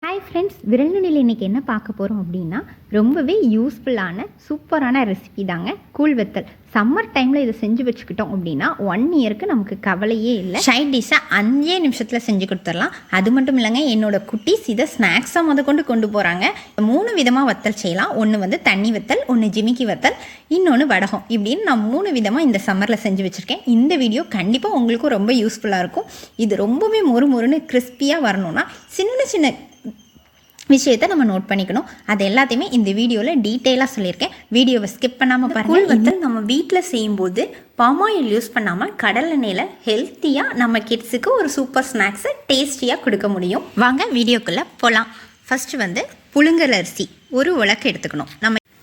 Hi friends, விரல் நுனியில் இன்றைக்கி என்ன பார்க்க போகிறோம் அப்படின்னா ரொம்பவே யூஸ்ஃபுல்லான சூப்பரான ரெசிபி தாங்க கூழ் வத்தல். சம்மர் டைமில் இதை செஞ்சு வச்சுக்கிட்டோம் அப்படின்னா 1 இயருக்கு நமக்கு கவலையே இல்லை. சைட் டிஷ்ஷை 5 நிமிஷத்தில் செஞ்சு கொடுத்துடலாம். அது மட்டும் இல்லைங்க, என்னோடய குட்டீஸ் இதை ஸ்நாக்ஸாக கொண்டு போகிறாங்க. 3 விதமாக வத்தல் செய்யலாம். ஒன்று வந்து தண்ணி வத்தல், ஒன்று ஜிமிக்கி வத்தல், இன்னொன்று வடகம். இப்படின்னு நான் 3 விதமாக இந்த சம்மரில் செஞ்சு வச்சுருக்கேன். இந்த வீடியோ கண்டிப்பாக உங்களுக்கும் ரொம்ப யூஸ்ஃபுல்லாக இருக்கும். இது ரொம்பவே மொறுன்னு கிறிஸ்பியாக வரணும்னா சின்ன சின்ன விஷயத்தை நம்ம நோட் பண்ணிக்கணும். அது எல்லாத்தையுமே இந்த வீடியோவில் டீட்டெயிலாக சொல்லியிருக்கேன். வீடியோவை ஸ்கிப் பண்ணாமல் பாருங்கள். வந்து நம்ம வீட்டில் செய்யும்போது பாமாயில் யூஸ் பண்ணாமல் கடல் எண்ணெயில் ஹெல்த்தியாக நம்ம கிட்ஸுக்கு ஒரு சூப்பர் ஸ்நாக்ஸை டேஸ்டியாக கொடுக்க முடியும். வாங்க வீடியோக்குள்ளே போகலாம். ஃபஸ்ட்டு வந்து புழுங்கல் அரிசி ஒரு உலக்கு எடுத்துக்கணும்.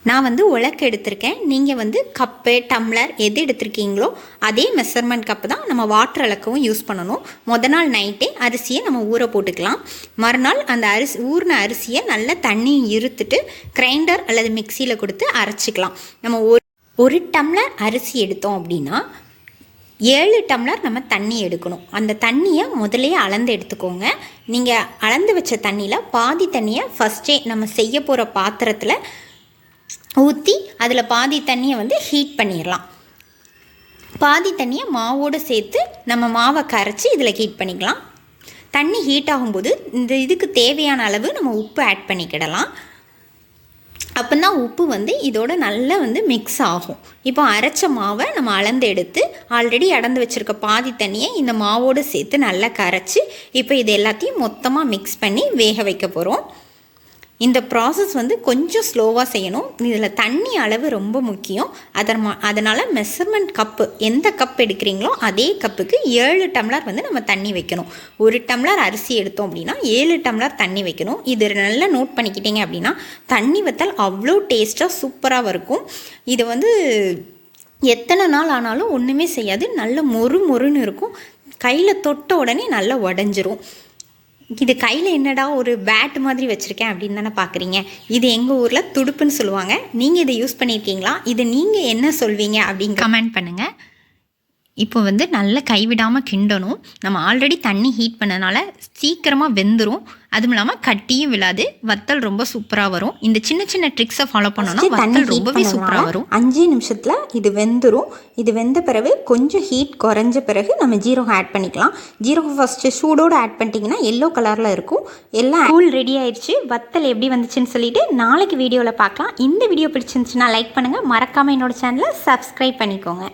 நான் வந்து உலக்கு எடுத்திருக்கேன். நீங்கள் வந்து கப்பு டம்ளர் எது எடுத்திருக்கீங்களோ அதே மெஷர்மெண்ட் கப்பு தான் நம்ம வாட்டர் அளக்கவும் யூஸ் பண்ணணும். நாள் நைட்டே அரிசியை நம்ம ஊற போட்டுக்கலாம். மறுநாள் அந்த ஊறின அரிசியை நல்லா தண்ணி இருத்துட்டு கிரைண்டர் அல்லது மிக்சியில் கொடுத்து அரைச்சிக்கலாம். நம்ம ஒரு டம்ளர் அரிசி எடுத்தோம் அப்படின்னா 7 டம்ளர் நம்ம தண்ணி எடுக்கணும். அந்த தண்ணியை முதலையே அளந்து எடுத்துக்கோங்க. நீங்கள் அளந்து வச்ச தண்ணியில் பாதி தண்ணியை ஃபஸ்ட்டே நம்ம செய்ய போகிற பாத்திரத்தில் ஊற்றி அதில் பாதி தண்ணியை வந்து ஹீட் பண்ணிடலாம். பாதி தண்ணியை மாவோடு சேர்த்து நம்ம மாவை கரைச்சி இதில் ஹீட் பண்ணிக்கலாம். தண்ணி ஹீட் ஆகும்போது இதுக்கு தேவையான அளவு நம்ம உப்பு ஆட் பண்ணிக்கிடலாம். அப்போ தான் உப்பு வந்து இதோட நல்லா மிக்ஸ் ஆகும். இப்போ அரைச்ச மாவை நம்ம அளந்து எடுத்து ஆல்ரெடி அடந்து வச்சுருக்க பாதி தண்ணியை இந்த மாவோடு சேர்த்து நல்லா கரைச்சி இப்போ இது எல்லாத்தையும் மொத்தமாக மிக்ஸ் பண்ணி வேக வைக்க போகிறோம். இந்த ப்ராசஸ் கொஞ்சம் ஸ்லோவாக செய்யணும். இதில் தண்ணி அளவு ரொம்ப முக்கியம். அதனால் மெஷர்மெண்ட் கப்பு எந்த கப் எடுக்கிறீங்களோ அதே கப்புக்கு 7 டம்ளர் நம்ம தண்ணி வைக்கணும். 1 டம்ளர் அரிசி எடுத்தோம் அப்படின்னா 7 டம்ளர் தண்ணி வைக்கணும். இது நல்லா நோட் பண்ணிக்கிட்டீங்க அப்படின்னா தண்ணி வத்தல் அவ்வளோ டேஸ்ட்டாக சூப்பராக இருக்கும். இது எத்தனை நாள் ஆனாலும் ஒன்றுமே செய்யாது. நல்ல மொறுன்னு இருக்கும். கையில் தொட்ட உடனே நல்லா உடஞ்சிரும். இது கையில் என்னடா ஒரு பேட் மாதிரி வச்சுருக்கேன் அப்படின்னு தானே பார்க்குறீங்க. இது எங்கள் ஊரில் துடுப்புன்னு சொல்லுவாங்க. நீங்கள் இதை யூஸ் பண்ணியிருக்கீங்களா? இதை நீங்கள் என்ன சொல்வீங்க அப்படின்னு கமெண்ட் பண்ணுங்கள். இப்போ நல்லா கைவிடாமல் கிண்டணும். நம்ம ஆல்ரெடி தண்ணி ஹீட் பண்ணனால சீக்கிரமாக வெந்துடும். அதுவும் இல்லாமல் கட்டியும் விழாது. வத்தல் ரொம்ப சூப்பராக வரும். இந்த சின்ன ட்ரிக்ஸை ஃபாலோ பண்ணோன்னா வத்தல் ரொம்பவே சூப்பராக வரும். 5 நிமிஷத்தில் இது வெந்துடும். இது வெந்த பிறகு கொஞ்சம் ஹீட் குறைஞ்ச பிறகு நம்ம ஜீரகம் ஆட் பண்ணிக்கலாம். ஜீரகம் ஃபஸ்ட்டு சூடோடு ஆட் பண்ணிட்டீங்கன்னா எல்லோ கலரில் இருக்கும். எல்லாம் கூழ் ரெடி ஆயிடுச்சு. வத்தல் எப்படி வந்துச்சுன்னு சொல்லிட்டு நாளைக்கு வீடியோவில் பார்க்கலாம். இந்த வீடியோ பிடிச்சிருந்துச்சுன்னா லைக் பண்ணுங்கள். மறக்காமல் என்னோடய சேனலை சப்ஸ்கிரைப் பண்ணிக்கோங்க.